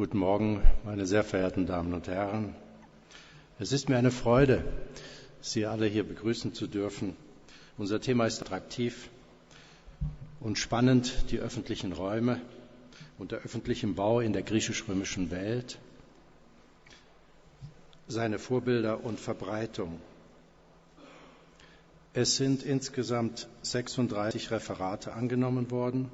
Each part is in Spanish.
Guten Morgen, meine sehr verehrten Damen und Herren. Es ist mir eine Freude, Sie alle hier begrüßen zu dürfen. Unser Thema ist attraktiv und spannend, die öffentlichen Räume und der öffentliche Bau in der griechisch-römischen Welt, seine Vorbilder und Verbreitung. Es sind insgesamt 36 Referate angenommen worden,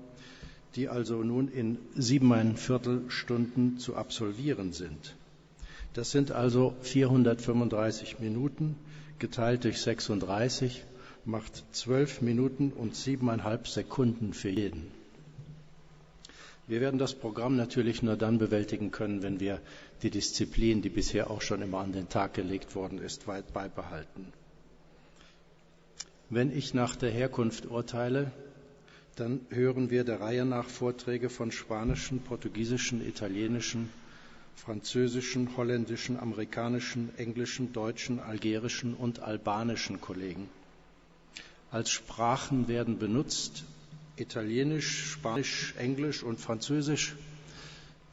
die also nun in 7,25 Stunden zu absolvieren sind. Das sind also 435 Minuten, geteilt durch 36, macht 12 Minuten und 7,5 Sekunden für jeden. Wir werden das Programm natürlich nur dann bewältigen können, wenn wir die Disziplin, die bisher auch schon immer an den Tag gelegt worden ist, weit beibehalten. Wenn ich nach der Herkunft urteile, dann hören wir der Reihe nach Vorträge von spanischen, portugiesischen, italienischen, französischen, holländischen, amerikanischen, englischen, deutschen, algerischen und albanischen Kollegen. Als Sprachen werden benutzt Italienisch, Spanisch, Englisch und Französisch.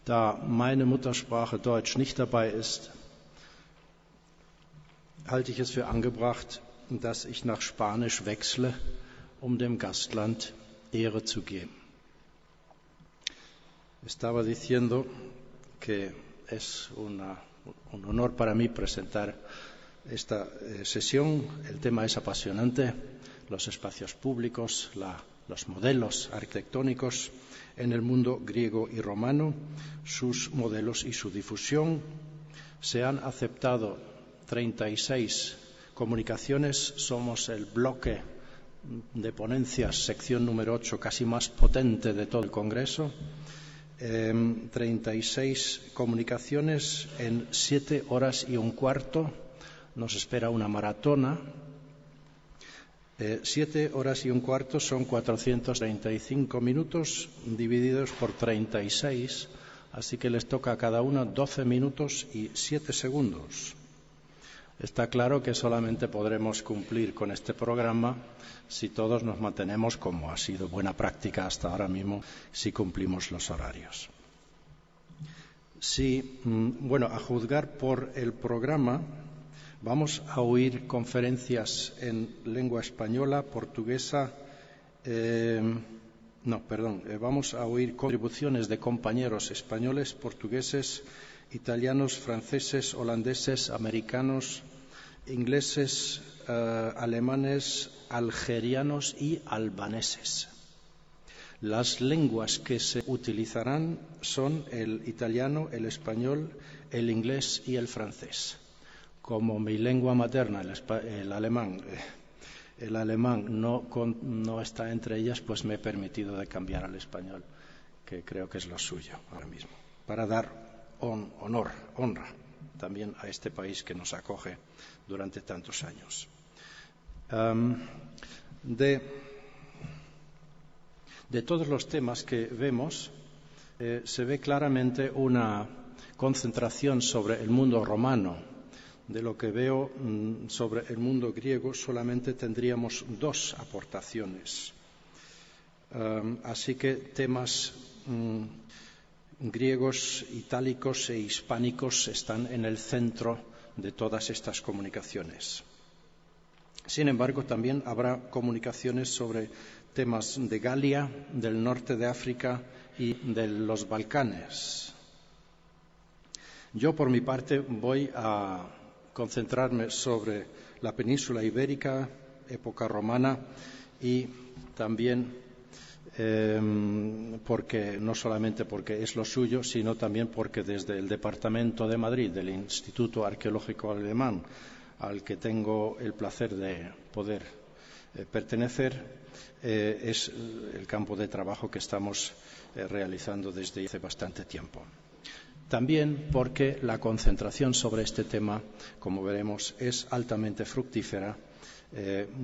Da meine Muttersprache Deutsch nicht dabei ist, halte ich es für angebracht, dass ich nach Spanisch wechsle, um dem Gastland Ehre zu geben. Estaba diciendo que es un honor para mí presentar esta sesión. El tema es apasionante, los espacios públicos, los modelos arquitectónicos en el mundo griego y romano, sus modelos y su difusión. Se han aceptado 36 comunicaciones, somos el bloque de ponencias, sección número 8, casi más potente de todo el Congreso. 36 comunicaciones en 7 horas y un cuarto. Nos espera una maratona. 7 horas y un cuarto son 435 minutos divididos por 36, así que les toca a cada uno 12 minutos y 7 segundos. Está claro que solamente podremos cumplir con este programa si todos nos mantenemos, como ha sido buena práctica hasta ahora mismo, si cumplimos los horarios. A juzgar por el programa, vamos a oír conferencias en lengua española, portuguesa, vamos a oír contribuciones de compañeros españoles, portugueses, italianos, franceses, holandeses, americanos, ingleses, alemanes, algerianos y albaneses. Las lenguas que se utilizarán son el italiano, el español, el inglés y el francés. Como mi lengua materna, el alemán no está entre ellas, pues me he permitido de cambiar al español, que creo que es lo suyo ahora mismo, para dar honra también a este país que nos acoge durante tantos años. De todos los temas que vemos, se ve claramente una concentración sobre el mundo romano. De lo que veo sobre el mundo griego, solamente tendríamos 2 aportaciones. Así que temas griegos, itálicos e hispánicos están en el centro de todas estas comunicaciones. Sin embargo, también habrá comunicaciones sobre temas de Galia, del norte de África y de los Balcanes. Yo, por mi parte, voy a concentrarme sobre la península ibérica, época romana, y también no solamente porque es lo suyo, sino también porque desde el Departamento de Madrid, del Instituto Arqueológico Alemán, al que tengo el placer de poder pertenecer, es el campo de trabajo que estamos realizando desde hace bastante tiempo. También porque la concentración sobre este tema, como veremos, es altamente fructífera,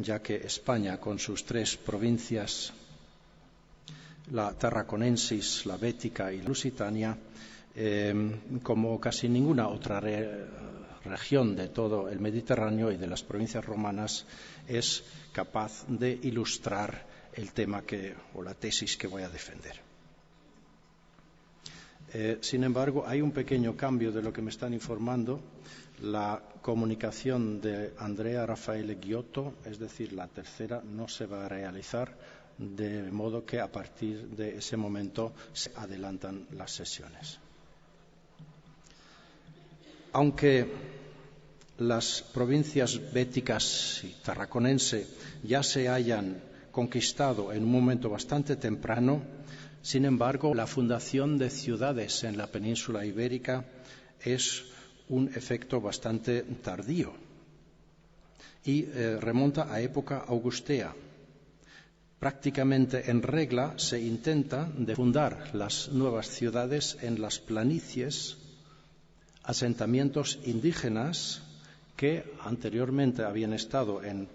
ya que España, con sus 3 provincias, la Tarraconensis, la Bética y la Lusitania, como casi ninguna otra región de todo el Mediterráneo y de las provincias romanas, es capaz de ilustrar el tema o la tesis que voy a defender. Sin embargo, hay un pequeño cambio de lo que me están informando. La comunicación de Andrea Raffaele Ghiotto, es decir, la tercera, no se va a realizar, de modo que a partir de ese momento se adelantan las sesiones. Aunque las provincias béticas y tarraconense ya se hayan conquistado en un momento bastante temprano, sin embargo, la fundación de ciudades en la península ibérica es un efecto bastante tardío y remonta a época augustea. Prácticamente en regla se intenta de fundar las nuevas ciudades en las planicies, asentamientos indígenas que anteriormente habían estado en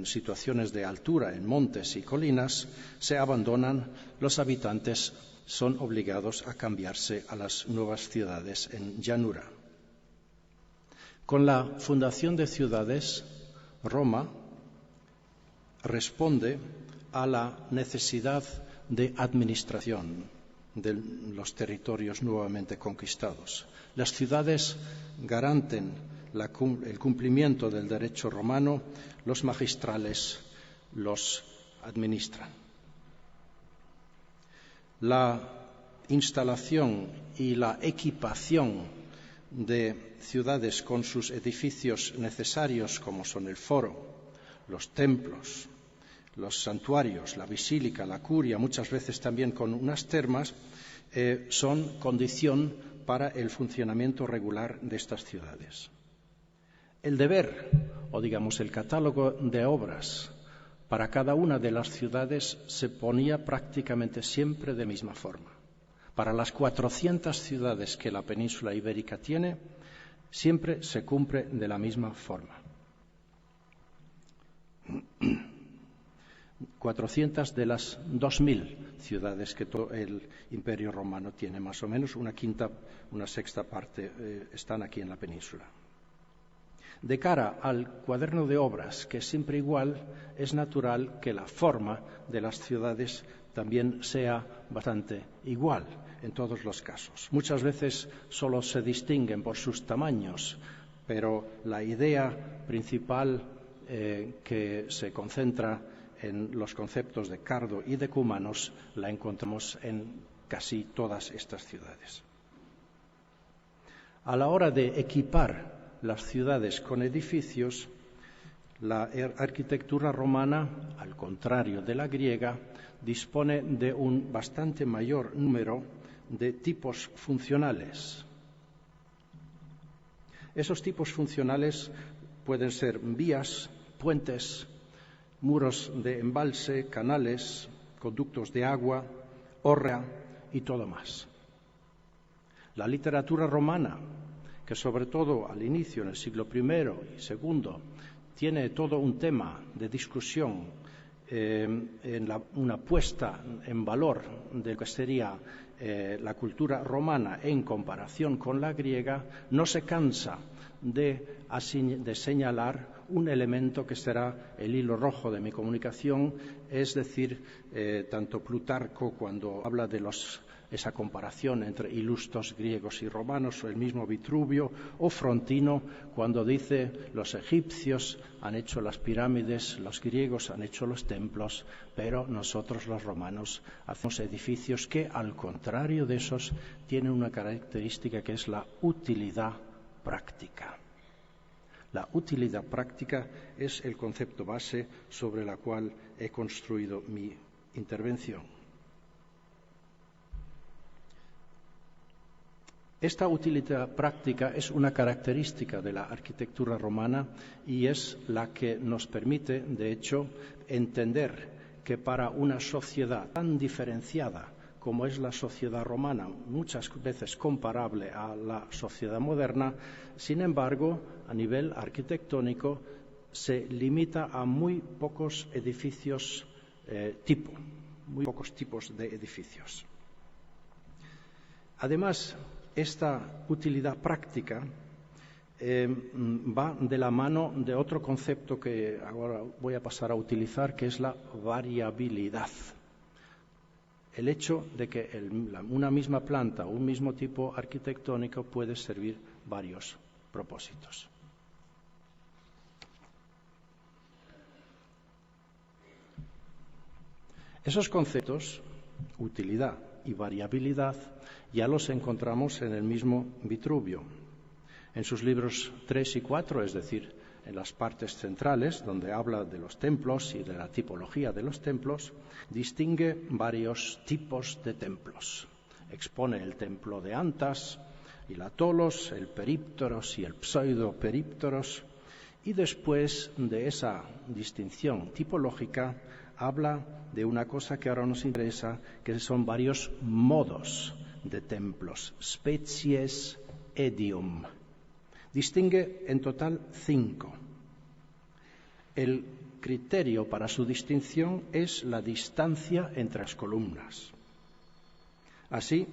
situaciones de altura, en montes y colinas, se abandonan, los habitantes son obligados a cambiarse a las nuevas ciudades en llanura. Con la fundación de ciudades, Roma responde a la necesidad de administración de los territorios nuevamente conquistados. Las ciudades garanten el cumplimiento del derecho romano, los magistrales los administran. La instalación y la equipación de ciudades con sus edificios necesarios, como son el foro, los templos, los santuarios, la basílica, la curia, muchas veces también con unas termas, son condición para el funcionamiento regular de estas ciudades. El deber, o digamos el catálogo de obras para cada una de las ciudades se ponía prácticamente siempre de misma forma. Para las 400 ciudades que la península ibérica tiene, siempre se cumple de la misma forma. 400 de las 2000 ciudades que todo el Imperio Romano tiene, más o menos una sexta parte están aquí en la península. De cara al cuaderno de obras, que es siempre igual, es natural que la forma de las ciudades también sea bastante igual en todos los casos. Muchas veces solo se distinguen por sus tamaños, pero la idea principal que se concentra en los conceptos de Cardo y de Cumanos la encontramos en casi todas estas ciudades. A la hora de equipar las ciudades con edificios, la arquitectura romana, al contrario de la griega, dispone de un bastante mayor número de tipos funcionales. Esos tipos funcionales pueden ser vías, puentes, muros de embalse, canales, conductos de agua, hórrea y todo más. La literatura romana, que sobre todo al inicio, en el siglo I y II, tiene todo un tema de discusión una puesta en valor de lo que sería la cultura romana en comparación con la griega, no se cansa de señalar un elemento que será el hilo rojo de mi comunicación, es decir, tanto Plutarco cuando habla de esa comparación entre ilustres griegos y romanos, o el mismo Vitruvio, o Frontino cuando dice los egipcios han hecho las pirámides, los griegos han hecho los templos, pero nosotros los romanos hacemos edificios que, al contrario de esos, tienen una característica que es la utilidad práctica. La utilidad práctica es el concepto base sobre el cual he construido mi intervención. Esta utilidad práctica es una característica de la arquitectura romana y es la que nos permite, de hecho, entender que para una sociedad tan diferenciada como es la sociedad romana, muchas veces comparable a la sociedad moderna, sin embargo, a nivel arquitectónico, se limita a muy pocos edificios muy pocos tipos de edificios. Además, esta utilidad práctica va de la mano de otro concepto que ahora voy a pasar a utilizar, que es la variabilidad. el hecho de que una misma planta o un mismo tipo arquitectónico puede servir varios propósitos. Esos conceptos, utilidad y variabilidad, ya los encontramos en el mismo Vitruvio. En sus libros 3 y 4, es decir, en las partes centrales, donde habla de los templos y de la tipología de los templos, distingue varios tipos de templos. Expone el templo de Antas, el Atolos, el Períptoros y el Pseudo-Períptoros, y después de esa distinción tipológica habla de una cosa que ahora nos interesa, que son varios modos de templos, species edium. Distingue en total 5. El criterio para su distinción es la distancia entre las columnas. Así,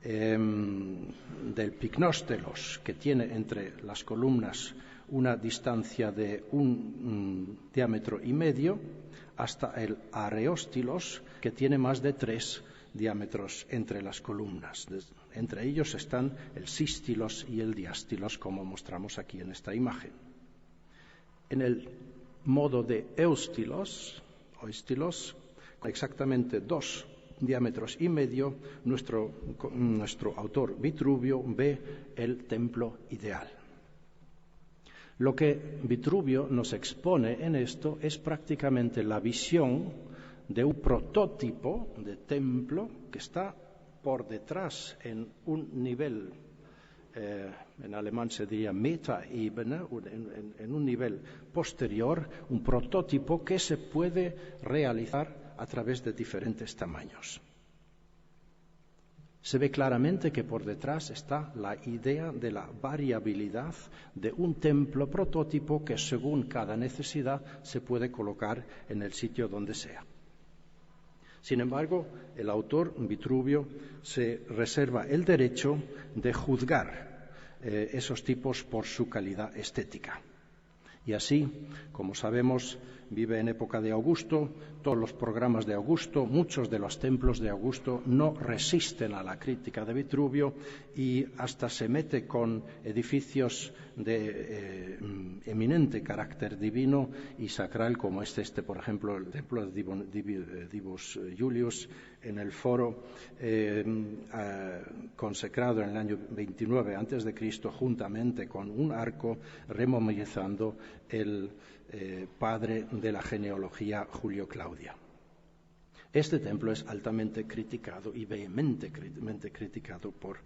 del picnóstelos, que tiene entre las columnas una distancia de 1,5 diámetro, hasta el areóstilos, que tiene más de 3 diámetros entre las columnas. Entre ellos están el sístilos y el diástilos, como mostramos aquí en esta imagen. En el modo de oestilos, con exactamente 2,5 diámetros, nuestro autor Vitruvio ve el templo ideal. Lo que Vitruvio nos expone en esto es prácticamente la visión de un prototipo de templo que está por detrás en un nivel, en alemán se diría Metaebene, en un nivel posterior, un prototipo que se puede realizar a través de diferentes tamaños. Se ve claramente que por detrás está la idea de la variabilidad de un templo prototipo que según cada necesidad se puede colocar en el sitio donde sea. Sin embargo, el autor Vitruvio se reserva el derecho de juzgar esos tipos por su calidad estética. Y así, como sabemos, vive en época de Augusto, todos los programas de Augusto, muchos de los templos de Augusto no resisten a la crítica de Vitruvio y hasta se mete con edificios de eminente carácter divino y sacral, como este por ejemplo, el templo de Divus Iulius en el Foro, consecrado en el año 29 a.C., juntamente con un arco remodelizando el padre de la genealogía Julio Claudia. Este templo es altamente criticado y vehementemente criticado por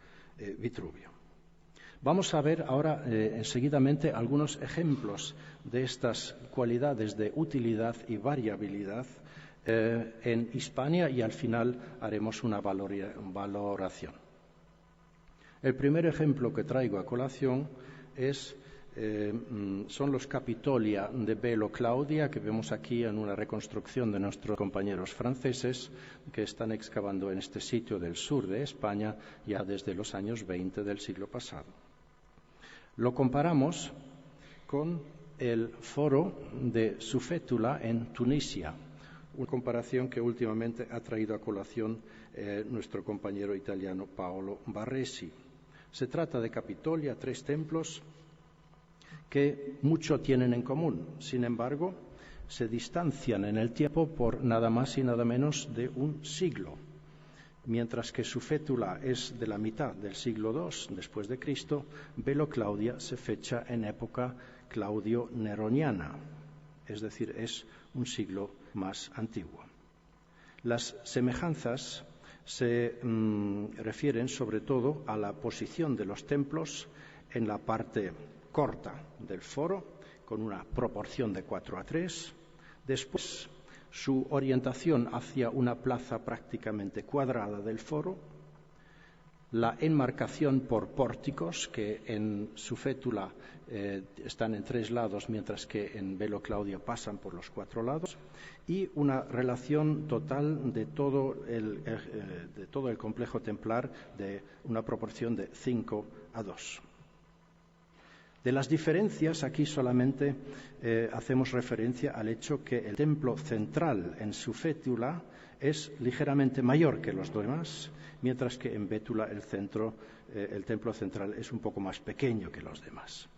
Vitruvio. Vamos a ver ahora seguidamente algunos ejemplos de estas cualidades de utilidad y variabilidad en Hispania y al final haremos una valoración. El primer ejemplo que traigo a colación son los Capitolia de Velo Claudia, que vemos aquí en una reconstrucción de nuestros compañeros franceses que están excavando en este sitio del sur de España ya desde los años 20 del siglo pasado. Lo comparamos con el foro de Sufétula en Tunisia, una comparación que últimamente ha traído a colación nuestro compañero italiano Paolo Barresi. Se trata de Capitolia, 3 templos que mucho tienen en común. Sin embargo, se distancian en el tiempo por nada más y nada menos de un siglo. Mientras que Sufétula es de la mitad del siglo II después de Cristo, Velo Claudia se fecha en época claudio-neroniana, es decir, es un siglo más antiguo. Las semejanzas se refieren sobre todo a la posición de los templos en la parte corta del foro, con una proporción de 4:3. Después, su orientación hacia una plaza prácticamente cuadrada del foro, la enmarcación por pórticos, que en Sufétula están en 3 lados, mientras que en Velo Claudia pasan por los 4 lados, y una relación total de todo el complejo templar de una proporción de 5:2. De las diferencias, aquí solamente hacemos referencia al hecho que el templo central en su fétula es ligeramente mayor que los demás, mientras que en Bétula el templo central es un poco más pequeño que los demás.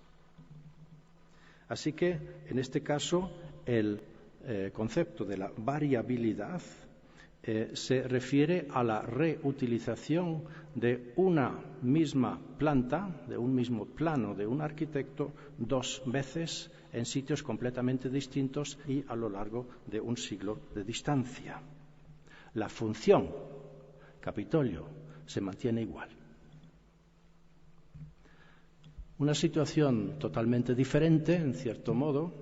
Así que, en este caso, el concepto de la variabilidad se refiere a la reutilización de una misma planta, de un mismo plano de un arquitecto, 2 veces en sitios completamente distintos y a lo largo de un siglo de distancia. La función Capitolio se mantiene igual. Una situación totalmente diferente, en cierto modo,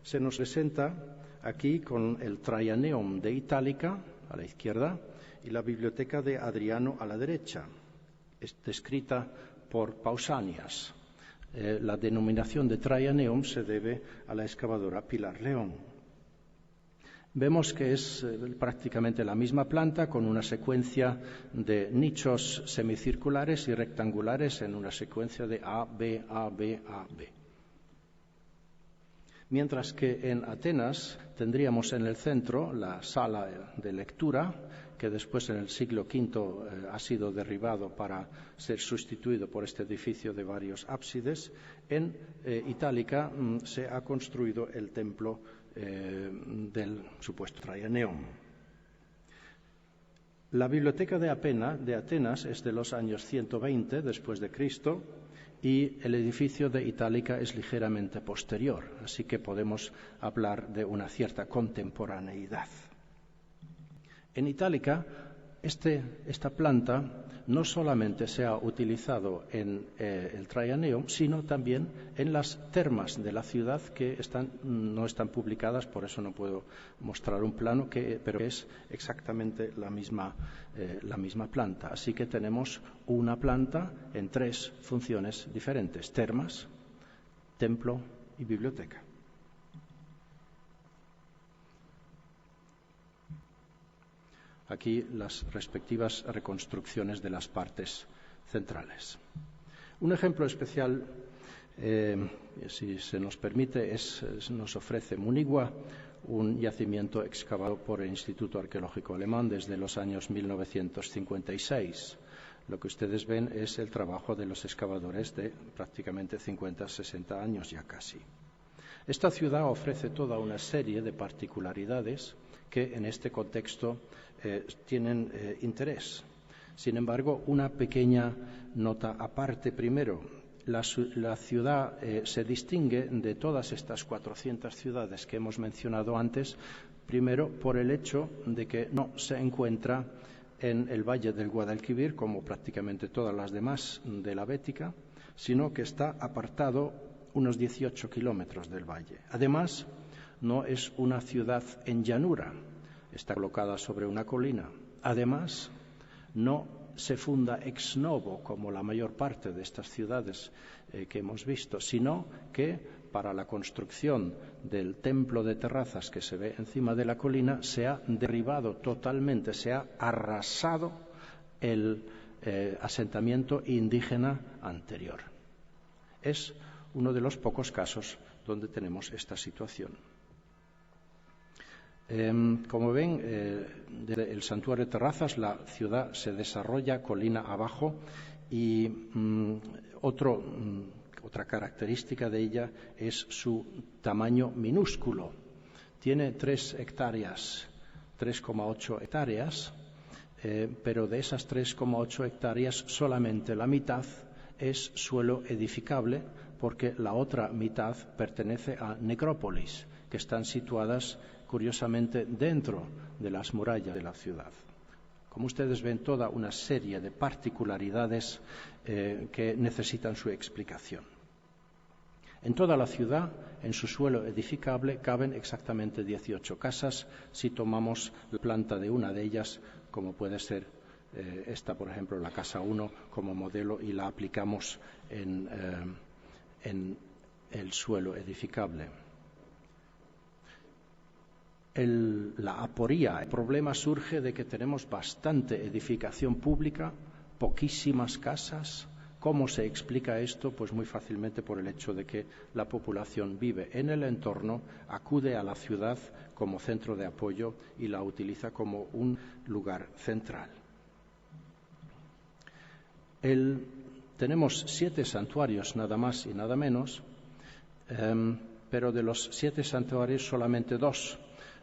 se nos presenta aquí con el Traianeum de Itálica, a la izquierda, y la biblioteca de Adriano a la derecha, descrita por Pausanias. La denominación de Traianeum se debe a la excavadora Pilar León. Vemos que es prácticamente la misma planta con una secuencia de nichos semicirculares y rectangulares en una secuencia de A, B, A, B, A, B. Mientras que en Atenas tendríamos en el centro la sala de lectura, que después en el siglo V ha sido derribado para ser sustituido por este edificio de varios ábsides. En Itálica se ha construido el templo del supuesto Traianeum. La biblioteca de Atenas es de los años 120 después de Cristo y el edificio de Itálica es ligeramente posterior, así que podemos hablar de una cierta contemporaneidad. En Itálica, esta planta no solamente se ha utilizado en el Traianeum, sino también en las termas de la ciudad que no están publicadas, por eso no puedo mostrar un plano, pero es exactamente la misma planta. Así que tenemos una planta en 3 funciones diferentes: termas, templo y biblioteca. Aquí las respectivas reconstrucciones de las partes centrales. Un ejemplo especial, si se nos permite, nos ofrece Munigua, un yacimiento excavado por el Instituto Arqueológico Alemán desde los años 1956. Lo que ustedes ven es el trabajo de los excavadores de prácticamente 50, 60 años ya casi. Esta ciudad ofrece toda una serie de particularidades que en este contexto tienen interés. Sin embargo, una pequeña nota aparte primero. La ciudad se distingue de todas estas 400 ciudades que hemos mencionado antes, primero por el hecho de que no se encuentra en el valle del Guadalquivir, como prácticamente todas las demás de la Bética, sino que está apartado unos 18 kilómetros del valle. Además, no es una ciudad en llanura, está colocada sobre una colina. Además, no se funda ex novo, como la mayor parte de estas ciudades que hemos visto, sino que para la construcción del templo de terrazas que se ve encima de la colina se ha derribado totalmente, se ha arrasado el asentamiento indígena anterior. Es uno de los pocos casos donde tenemos esta situación. Como ven, desde el santuario de Terrazas la ciudad se desarrolla colina abajo y otra característica de ella es su tamaño minúsculo. Tiene 3,8 hectáreas, pero de esas 3,8 hectáreas solamente la mitad es suelo edificable, porque la otra mitad pertenece a necrópolis, que están situadas curiosamente dentro de las murallas de la ciudad. Como ustedes ven, toda una serie de particularidades que necesitan su explicación. En toda la ciudad, en su suelo edificable, caben exactamente 18 casas si tomamos la planta de una de ellas, como puede ser esta, por ejemplo, la casa 1 como modelo, y la aplicamos en el suelo edificable. La aporía, el problema surge de que tenemos bastante edificación pública, poquísimas casas, ¿Cómo se explica esto? Pues muy fácilmente por el hecho de que la población vive en el entorno, acude a la ciudad como centro de apoyo y la utiliza como un lugar central. Tenemos 7 santuarios, nada más y nada menos, pero de los 7 santuarios solamente 2.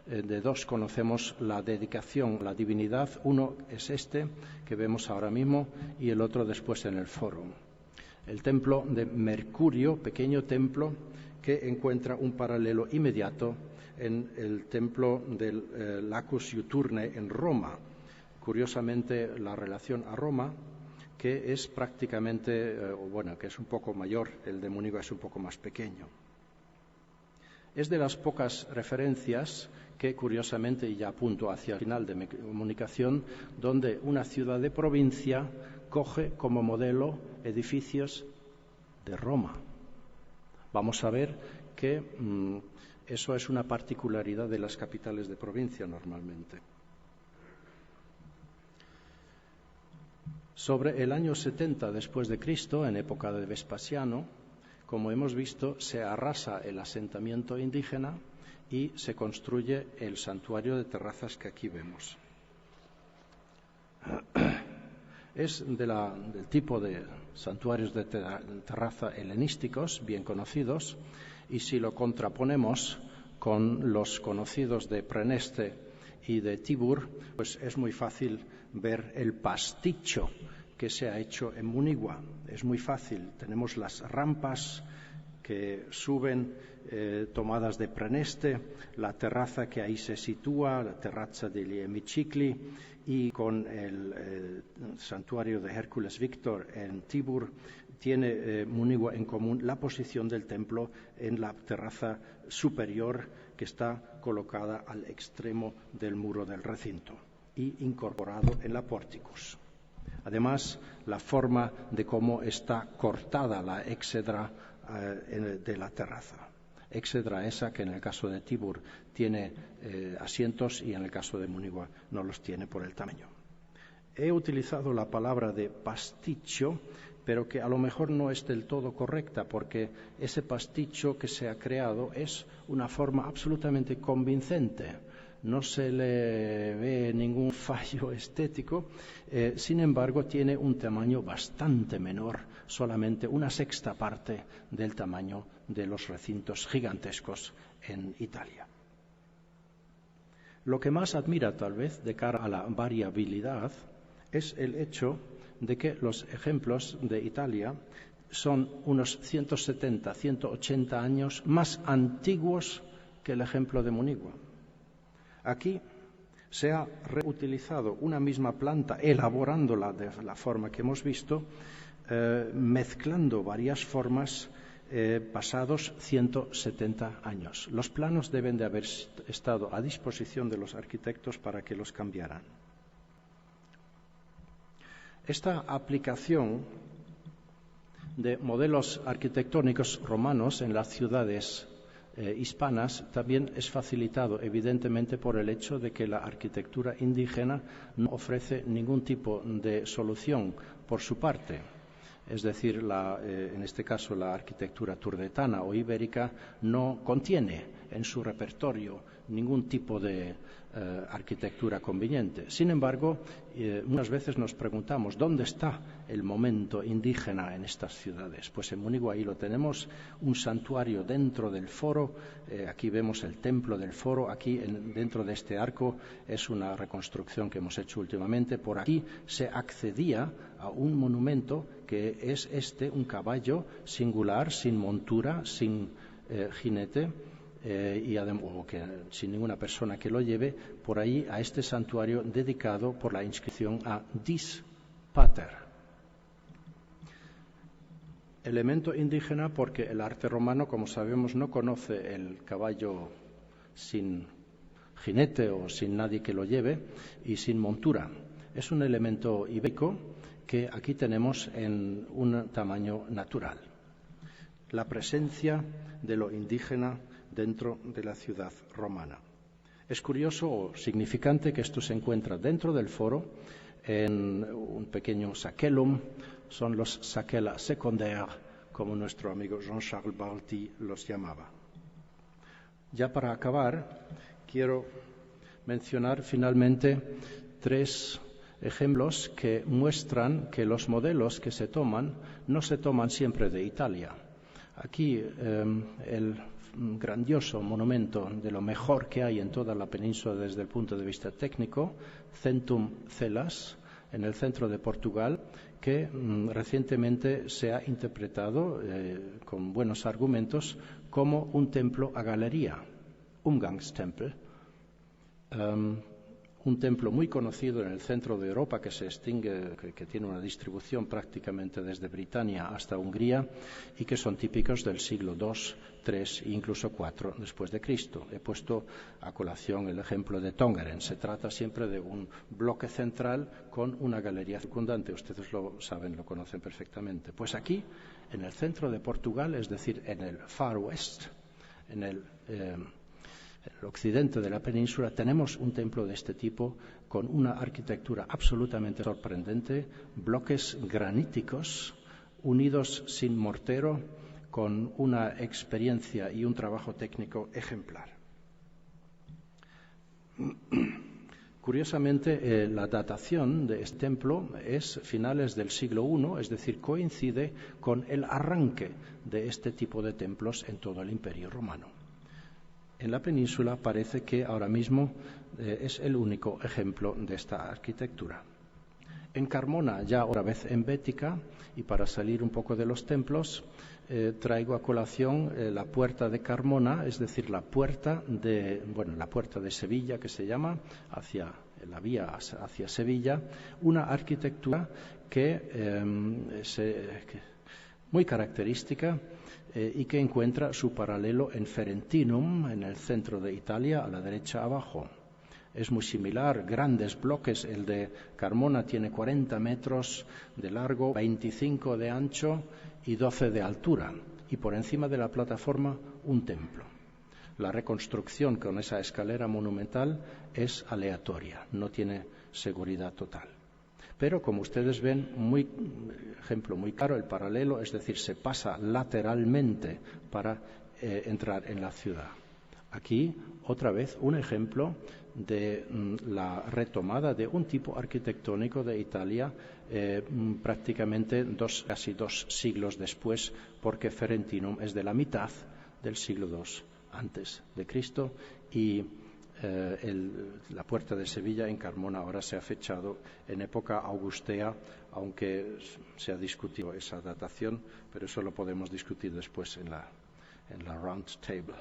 De 2 conocemos la dedicación, la divinidad. Uno es este que vemos ahora mismo y el otro después en el foro. El templo de Mercurio, pequeño templo que encuentra un paralelo inmediato en el templo del Lacus Iuturne en Roma. Curiosamente, la relación a Roma, que es prácticamente, que es un poco mayor, el de Munigua es un poco más pequeño. Es de las pocas referencias que, curiosamente, y ya apunto hacia el final de mi comunicación, donde una ciudad de provincia coge como modelo edificios de Roma. Vamos a ver que eso es una particularidad de las capitales de provincia normalmente. Sobre el año 70 después de Cristo, en época de Vespasiano, como hemos visto, se arrasa el asentamiento indígena y se construye el santuario de terrazas que aquí vemos. Es del tipo de santuarios de terraza helenísticos, bien conocidos, y si lo contraponemos con los conocidos de Preneste y de Tibur, pues es muy fácil ver el pasticho que se ha hecho en Munigua. Es muy fácil. Tenemos las rampas que suben tomadas de Preneste, la terraza que ahí se sitúa, la terrazza degli Emicicli, y con el santuario de Hércules Víctor en Tibur, tiene Munigua en común la posición del templo en la terraza superior que está colocada al extremo del muro del recinto y incorporado en la pórticos. Además, la forma de cómo está cortada la éxedra de la terraza. Éxedra esa que en el caso de Tibur tiene asientos y en el caso de Munigua no los tiene por el tamaño. He utilizado la palabra de pasticho, pero que a lo mejor no es del todo correcta, porque ese pasticho que se ha creado es una forma absolutamente convincente. No se le ve ningún fallo estético, sin embargo tiene un tamaño bastante menor, solamente una sexta parte del tamaño de los recintos gigantescos en Italia. Lo que más admira tal vez de cara a la variabilidad es el hecho de que los ejemplos de Italia son unos 170, 180 años más antiguos que el ejemplo de Munigua. Aquí se ha reutilizado una misma planta, elaborándola de la forma que hemos visto, mezclando varias formas pasados 170 años. Los planos deben de haber estado a disposición de los arquitectos para que los cambiaran. Esta aplicación de modelos arquitectónicos romanos en las ciudades hispanas también es facilitado evidentemente por el hecho de que la arquitectura indígena no ofrece ningún tipo de solución por su parte. Es decir, en este caso la arquitectura turdetana o ibérica no contiene en su repertorio ningún tipo de arquitectura conveniente. Sin embargo, muchas veces nos preguntamos ¿dónde está el momento indígena en estas ciudades? Pues en Munigua ahí lo tenemos, un santuario dentro del foro. Aquí vemos el templo del foro. Aquí dentro de este arco es una reconstrucción que hemos hecho últimamente. Por aquí se accedía a un monumento que es un caballo singular, sin montura, sin jinete, y sin ninguna persona que lo lleve, por ahí a este santuario dedicado por la inscripción a Dis Pater. Elemento indígena porque el arte romano, como sabemos, no conoce el caballo sin jinete o sin nadie que lo lleve y sin montura. Es un elemento ibérico que aquí tenemos en un tamaño natural. La presencia de lo indígena dentro de la ciudad romana. Es curioso o significante que esto se encuentra dentro del foro, en un pequeño saquelum, son los sakela secondaires, como nuestro amigo Jean-Charles Barty los llamaba. Ya para acabar, quiero mencionar finalmente 3 ejemplos que muestran que los modelos que se toman no se toman siempre de Italia. Aquí el grandioso monumento de lo mejor que hay en toda la península desde el punto de vista técnico, Centum Celas, en el centro de Portugal, que recientemente se ha interpretado con buenos argumentos como un templo a galería, Umgangstempel. Un templo muy conocido en el centro de Europa que se extingue, que tiene una distribución prácticamente desde Britania hasta Hungría y que son típicos del siglo II, III e incluso IV después de Cristo. He puesto a colación el ejemplo de Tongeren. Se trata siempre de un bloque central con una galería circundante. Ustedes lo saben, lo conocen perfectamente. Pues aquí, en el centro de Portugal, es decir, en el Far West, en el occidente de la península, tenemos un templo de este tipo con una arquitectura absolutamente sorprendente, bloques graníticos unidos sin mortero, con una experiencia y un trabajo técnico ejemplar. Curiosamente, la datación de este templo es finales del siglo I, es decir, coincide con el arranque de este tipo de templos en todo el Imperio Romano. En la península parece que ahora mismo es el único ejemplo de esta arquitectura. En Carmona, ya otra vez en Bética, y para salir un poco de los templos, traigo a colación la puerta de Carmona, es decir, la puerta de Sevilla, que se llama, hacia la vía hacia Sevilla, una arquitectura muy característica y que encuentra su paralelo en Ferentinum, en el centro de Italia, a la derecha abajo. Es muy similar, grandes bloques. El de Carmona tiene 40 metros de largo, 25 de ancho y 12 de altura. Y por encima de la plataforma, un templo. La reconstrucción con esa escalera monumental es aleatoria, no tiene seguridad total. Pero, como ustedes ven, ejemplo muy claro, el paralelo, es decir, se pasa lateralmente para entrar en la ciudad. Aquí, otra vez, un ejemplo de la retomada de un tipo arquitectónico de Italia prácticamente casi 2 siglos después, porque Ferentinum es de la mitad del siglo II antes de Cristo y la puerta de Sevilla en Carmona ahora se ha fechado en época augustea, aunque se ha discutido esa datación, pero eso lo podemos discutir después en la round table.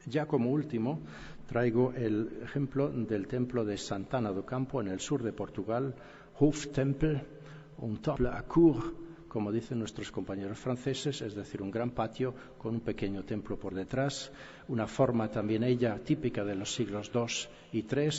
Ya como último, traigo el ejemplo del templo de Santana do Campo en el sur de Portugal, Hoftempel, un temple à cour, como dicen nuestros compañeros franceses, es decir, un gran patio con un pequeño templo por detrás, una forma también ella típica de los siglos II y III.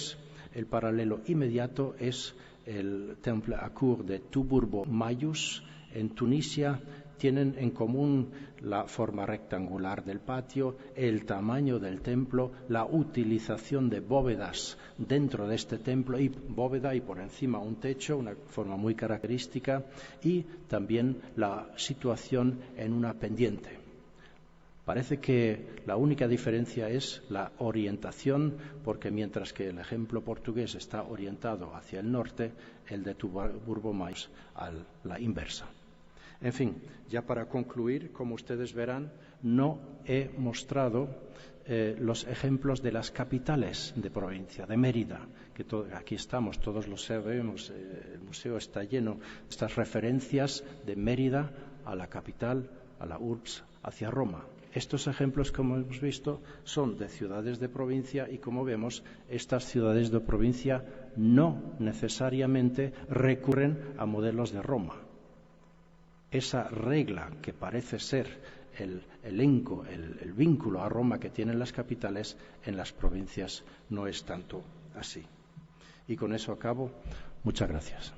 El paralelo inmediato es el temple à cour de Tuburbo Maius en Tunisia. Tienen en común la forma rectangular del patio, el tamaño del templo, la utilización de bóvedas dentro de este templo, y bóveda y por encima un techo, una forma muy característica, y también la situación en una pendiente. Parece que la única diferencia es la orientación, porque mientras que el ejemplo portugués está orientado hacia el norte, el de Tuburbo Maius a la inversa. En fin, ya para concluir, como ustedes verán, no he mostrado los ejemplos de las capitales de provincia, de Mérida, que aquí estamos, todos lo sabemos, el museo está lleno de estas referencias de Mérida a la capital, a la urbs, hacia Roma. Estos ejemplos, como hemos visto, son de ciudades de provincia y, como vemos, estas ciudades de provincia no necesariamente recurren a modelos de Roma. Esa regla que parece ser el elenco, el vínculo a Roma que tienen las capitales, en las provincias no es tanto así. Y con eso acabo. Muchas gracias.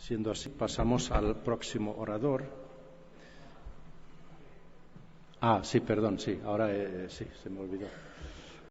Siendo así, pasamos al próximo orador. Sí, perdón, sí, ahora sí, se me olvidó.